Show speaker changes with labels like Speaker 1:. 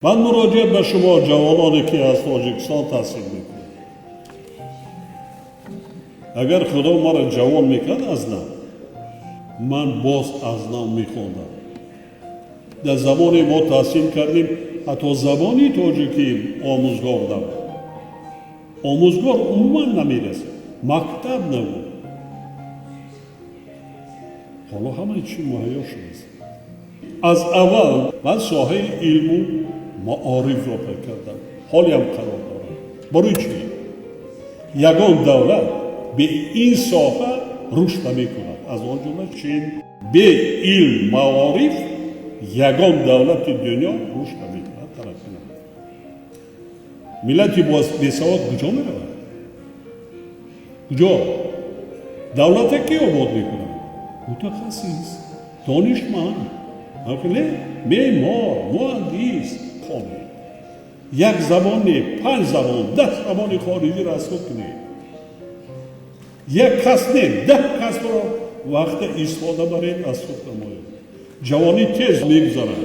Speaker 1: من مراجعه به شما جوانانی که از تاجیکستان تحصیل میکنم، اگر خدا ما را جوان میکرد از نو، من باز از نو میخوندم. در زمان ما تحصیل کردیم، حتی زبانی تاجیکی آموزگار نبود. آموزگار عموما نمیرسید، مکتب نبود. حالا همه چی مهیا شده. از اول من ساحه علم و معارف را پیدا کردم، حالی هم قرار دارم. برای چی؟ یگان دولت به این ساحه رشد نمیکند. از آن جمله چین به علم معارف یگان دولت دنیا رشد نمیکند، ترقی نمیکند. ملتی بی سواد کجا میرود؟ کجا؟ دولت کی آباد میکند؟ متخصص، دانشمند، معمار، مهندس، کامل. یک زبان، 5 زبان، 10 زبان خارجی را اسکوب کنید. یک کس نه، 10 کس را وقت استفاده برید اسکوب کنید. جوانی تیز میگذارند.